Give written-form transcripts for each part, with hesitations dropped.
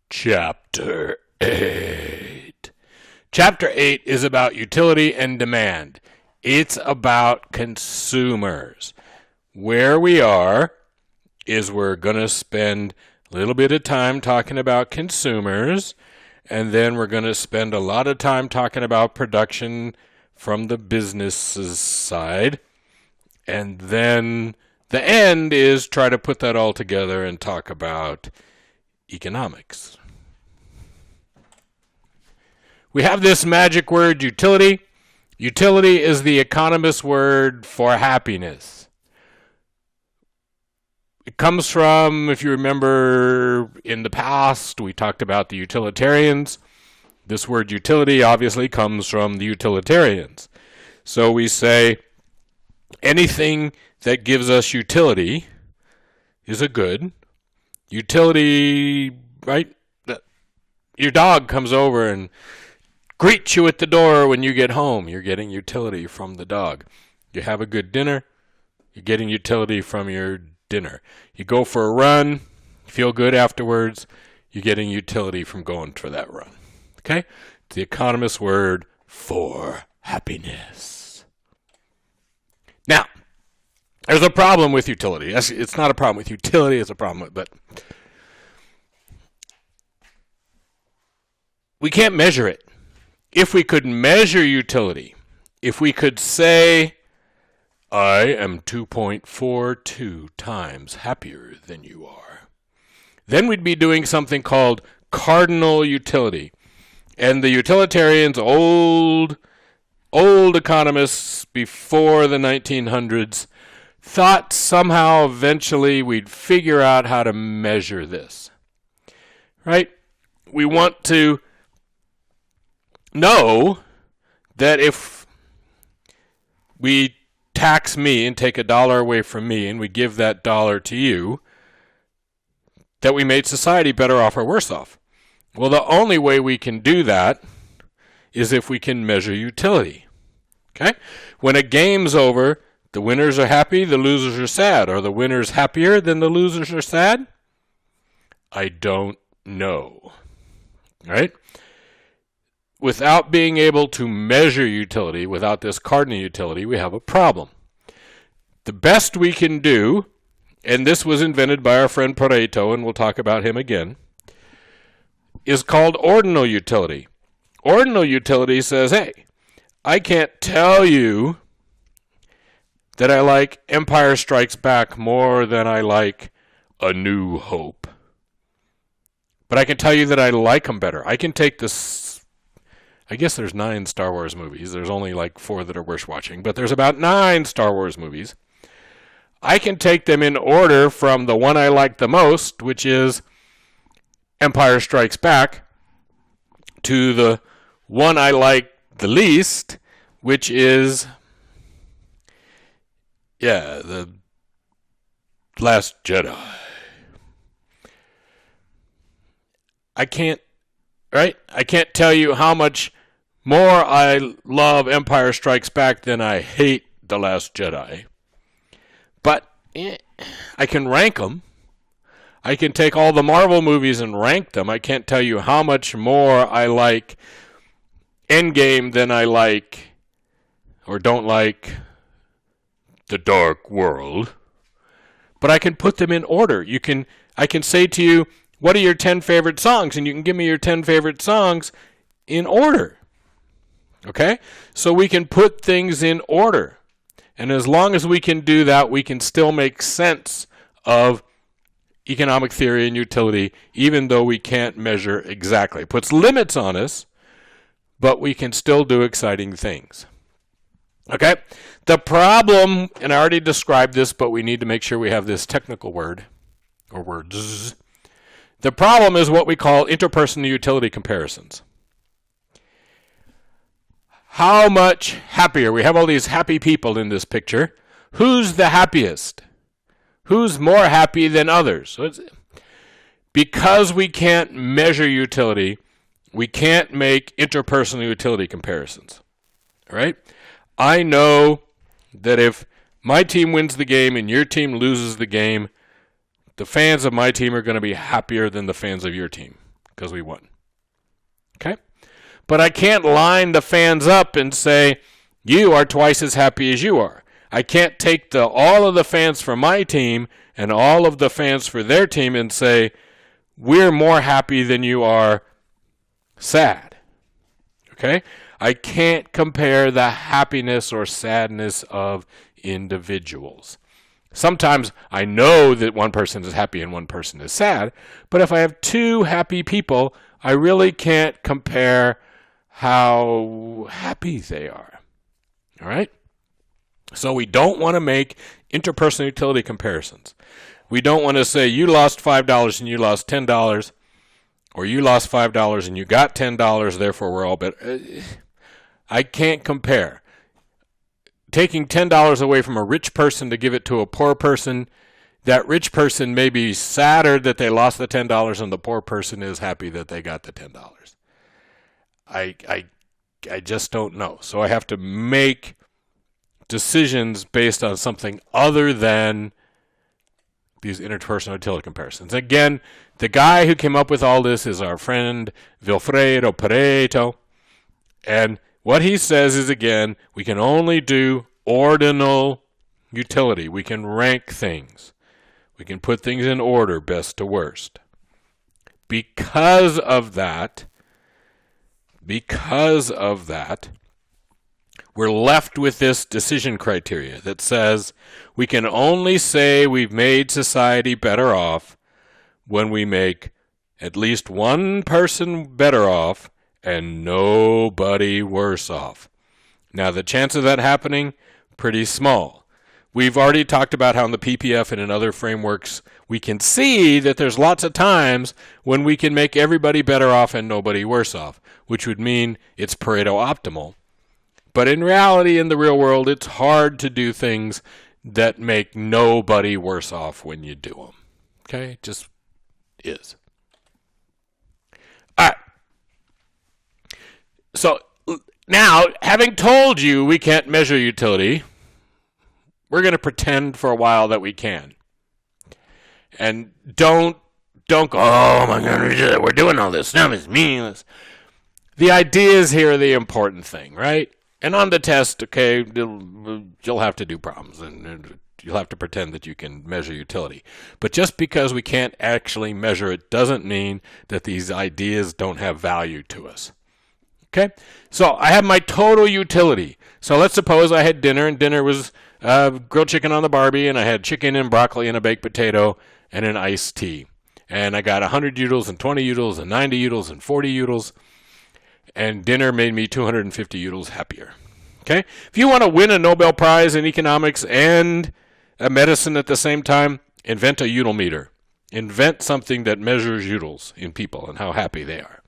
Chapter 8. Chapter 8 is about utility and demand. It's about consumers. Where we are is we're going to spend a little bit of time talking about consumers, and then we're going to spend a lot of time talking about production from the business's side. And then the end is try to put that all together and talk about economics. We have this magic word, utility. Utility is the economist's word for happiness. It comes from, if you remember in the past, we talked about the Utilitarians. This word utility obviously comes from the Utilitarians. So we say anything that gives us utility is a good. Utility, right? Your dog comes over and greets you at the door when you get home. You're getting utility from the dog. You have a good dinner. You're getting utility from your dinner. You go for a run. Feel good afterwards. You're getting utility from going for that run. Okay? It's the economist's word for happiness. Now, there's a problem with utility. It's not a problem with utility. It's a problem with, but we can't measure it. If we could measure utility, if we could say, I am 2.42 times happier than you are, then we'd be doing something called Cardinal Utility. And the Utilitarians, old economists before the 1900s, thought somehow eventually we'd figure out how to measure this. Right? We want to know that if we tax me and take $1 away from me and we give that $1 to you, that we made society better off or worse off. Well, the only way we can do that is if we can measure utility. Okay? When a game's over, the winners are happy, the losers are sad. Are the winners happier than the losers are sad? I don't know. Right? Without being able to measure utility, without this cardinal utility, we have a problem. The best we can do, and this was invented by our friend Pareto, and we'll talk about him again, is called ordinal utility. Ordinal utility says, hey, I can't tell you that I like Empire Strikes Back more than I like A New Hope. But I can tell you that I like them better. I can take this, I guess there's 9 Star Wars movies. There's only like 4 that are worth watching, but there's about 9 Star Wars movies. I can take them in order from the one I like the most, which is Empire Strikes Back, to the one I like the least, which is, The Last Jedi. I can't tell you how much more I love Empire Strikes Back than I hate The Last Jedi. But I can rank them. I can take all the Marvel movies and rank them. I can't tell you how much more I like Endgame than I like or don't like The Dark World. But I can put them in order. I can say to you, what are your 10 favorite songs? And you can give me your 10 favorite songs in order. Okay? So we can put things in order. And as long as we can do that, we can still make sense of economic theory and utility, even though we can't measure exactly. It puts limits on us, but we can still do exciting things. Okay? The problem, and I already described this, but we need to make sure we have this technical word, or words. The problem is what we call interpersonal utility comparisons. How much happier? We have all these happy people in this picture. Who's the happiest? Who's more happy than others? So because we can't measure utility, we can't make interpersonal utility comparisons. All right? I know that if my team wins the game and your team loses the game, the fans of my team are going to be happier than the fans of your team. because we won. Okay? But I can't line the fans up and say, you are twice as happy as you are. I can't take all of the fans for my team and all of the fans for their team and say, we're more happy than you are sad. Okay? I can't compare the happiness or sadness of individuals. Sometimes I know that one person is happy and one person is sad, but if I have two happy people, I really can't compare how happy they are. All right? So we don't want to make interpersonal utility comparisons. We don't want to say you lost $5 and you lost $10, or you lost $5 and you got $10, therefore we're all better. I can't compare. Taking $10 away from a rich person to give it to a poor person, that rich person may be sadder that they lost the $10 and the poor person is happy that they got the $10. I just don't know. So I have to make decisions based on something other than these interpersonal utility comparisons. Again, the guy who came up with all this is our friend Vilfredo Pareto. And what he says is, again, we can only do ordinal utility. We can rank things. We can put things in order, best to worst. Because of that, we're left with this decision criteria that says we can only say we've made society better off when we make at least one person better off and nobody worse off. Now, the chance of that happening, pretty small. We've already talked about how in the PPF and in other frameworks we can see that there's lots of times when we can make everybody better off and nobody worse off, which would mean it's Pareto optimal. But in reality, in the real world, it's hard to do things that make nobody worse off when you do them. Okay? It just is. All right. So now, having told you we can't measure utility, we're going to pretend for a while that we can. And don't go, oh my God, we're doing all this stuff, it's meaningless. The ideas here are the important thing, right? And on the test, okay, you'll have to do problems, and you'll have to pretend that you can measure utility. But just because we can't actually measure it doesn't mean that these ideas don't have value to us. Okay? So I have my total utility. So let's suppose I had dinner, and dinner was grilled chicken on the Barbie, and I had chicken and broccoli and a baked potato and an iced tea. And I got 100 utils and 20 utils and 90 utils and 40 utils. And dinner made me 250 utils happier. Okay? If you want to win a Nobel Prize in economics and a medicine at the same time, invent a util meter. Invent something that measures utils in people and how happy they are.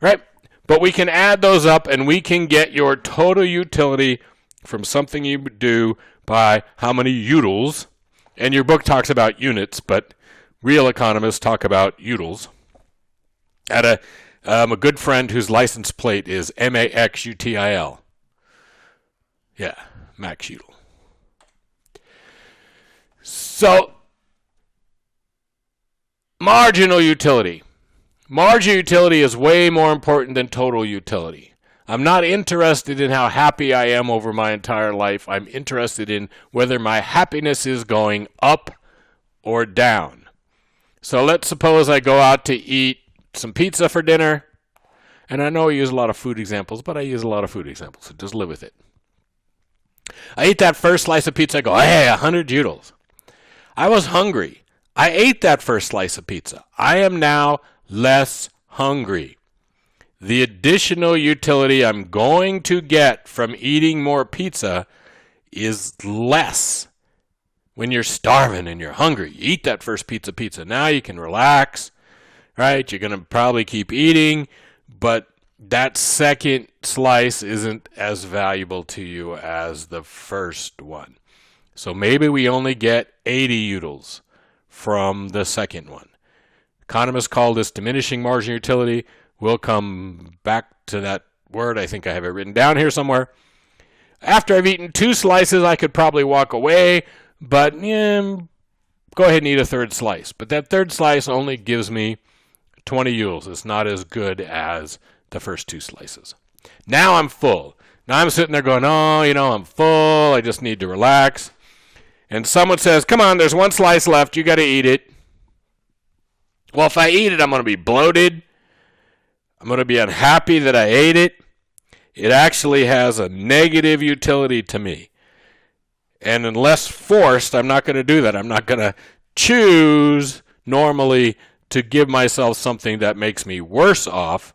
Right? But we can add those up and we can get your total utility from something you do by how many utils. And your book talks about units, but real economists talk about utils. At a good friend whose license plate is MAXUTIL. Yeah, max util. So, marginal utility. Marginal utility is way more important than total utility. I'm not interested in how happy I am over my entire life. I'm interested in whether my happiness is going up or down. So let's suppose I go out to eat some pizza for dinner. And I know I use a lot of food examples, but I use a lot of food examples, so just live with it. I eat that first slice of pizza, I go, hey, 100 utils. I was hungry. I ate that first slice of pizza. I am now less hungry. The additional utility I'm going to get from eating more pizza is less. When you're starving and you're hungry, you eat that first pizza. Now you can relax, right? You're going to probably keep eating, but that second slice isn't as valuable to you as the first one. So maybe we only get 80 utils from the second one. Economists call this diminishing marginal utility. We'll come back to that word. I think I have it written down here somewhere. After I've eaten 2 slices, I could probably walk away, but go ahead and eat a third slice. But that third slice only gives me 20 joules. It's not as good as the first 2 slices. Now I'm full. Now I'm sitting there going, oh, I'm full. I just need to relax. And someone says, come on, there's 1 slice left. You got to eat it. Well, if I eat it, I'm going to be bloated. I'm going to be unhappy that I ate it. It actually has a negative utility to me. And unless forced, I'm not going to do that. I'm not going to choose normally to give myself something that makes me worse off.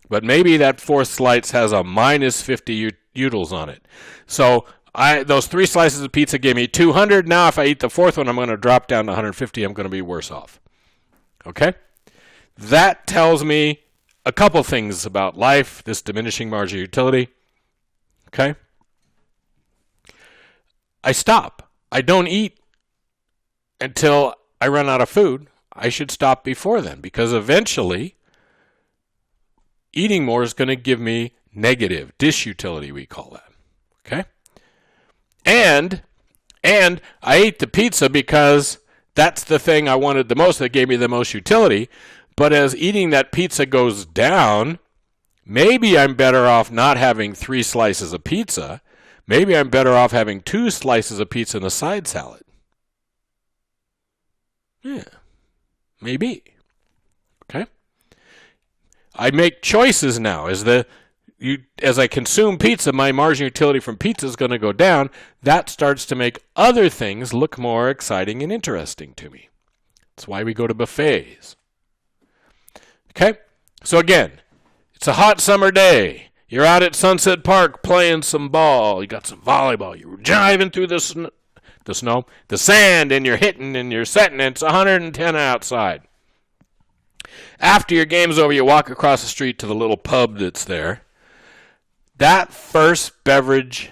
But maybe that 4th slice has a minus 50 joules on it. So those 3 slices of pizza gave me 200. Now if I eat the 4th one, I'm going to drop down to 150. I'm going to be worse off. Okay? That tells me a couple things about life, this diminishing marginal utility. Okay? I stop. I don't eat until I run out of food. I should stop before then, because eventually eating more is going to give me negative disutility, we call that. Okay? And I ate the pizza because that's the thing I wanted the most that gave me the most utility. But as eating that pizza goes down, maybe I'm better off not having 3 slices of pizza. Maybe I'm better off having 2 slices of pizza and a side salad. Yeah, maybe. Okay? I make choices now. As I consume pizza, my marginal utility from pizza is going to go down. That starts to make other things look more exciting and interesting to me. That's why we go to buffets. Okay? So again, it's a hot summer day. You're out at Sunset Park playing some ball. You got some volleyball. You're driving through the sand, and you're hitting and you're setting. And it's 110 outside. After your game's over, you walk across the street to the little pub that's there. That first beverage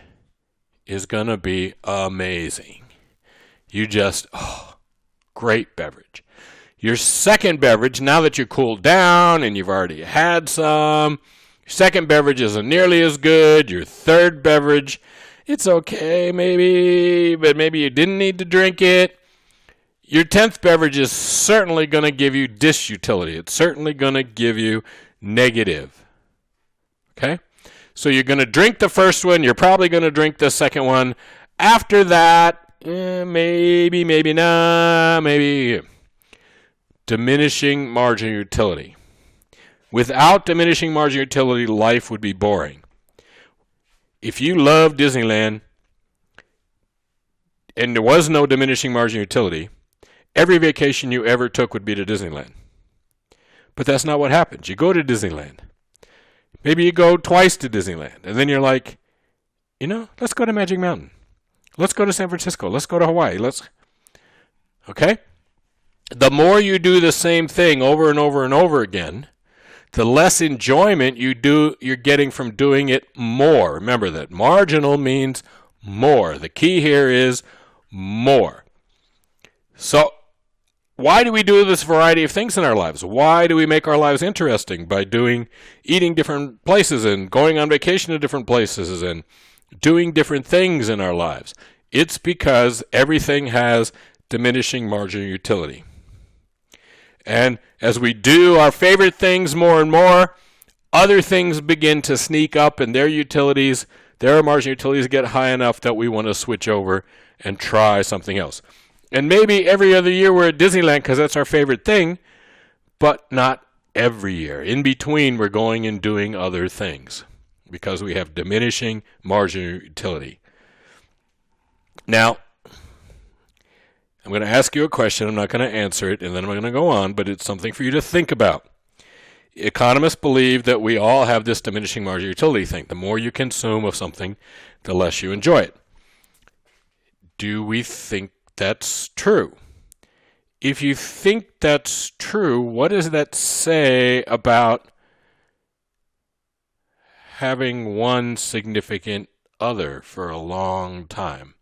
is going to be amazing. Great beverage. Your second beverage, now that you're cooled down and you've already had some, your second beverage isn't nearly as good. Your third beverage, it's okay maybe, but maybe you didn't need to drink it. Your 10th beverage is certainly going to give you disutility. It's certainly going to give you negative. Okay? So you're going to drink the first one. You're probably going to drink the second one. After that, maybe not, maybe. Diminishing marginal utility. Without diminishing marginal utility, life would be boring. If you love Disneyland and there was no diminishing marginal utility, every vacation you ever took would be to Disneyland. But that's not what happens. You go to Disneyland. Maybe you go twice to Disneyland, and then you're like, let's go to Magic Mountain. Let's go to San Francisco. Let's go to Hawaii. Okay? The more you do the same thing over and over and over again, the less enjoyment you're getting from doing it more. Remember that marginal means more. The key here is more. So why do we do this variety of things in our lives? Why do we make our lives interesting by eating different places and going on vacation to different places and doing different things in our lives? It's because everything has diminishing marginal utility. And as we do our favorite things more and more, other things begin to sneak up, and their marginal utilities get high enough that we want to switch over and try something else. And maybe every other year we're at Disneyland because that's our favorite thing, but not every year. In between, we're going and doing other things because we have diminishing marginal utility. Now, I'm going to ask you a question. I'm not going to answer it, and then I'm going to go on, but it's something for you to think about. Economists believe that we all have this diminishing marginal utility thing. The more you consume of something, the less you enjoy it. Do we think that's true? If you think that's true, what does that say about having one significant other for a long time?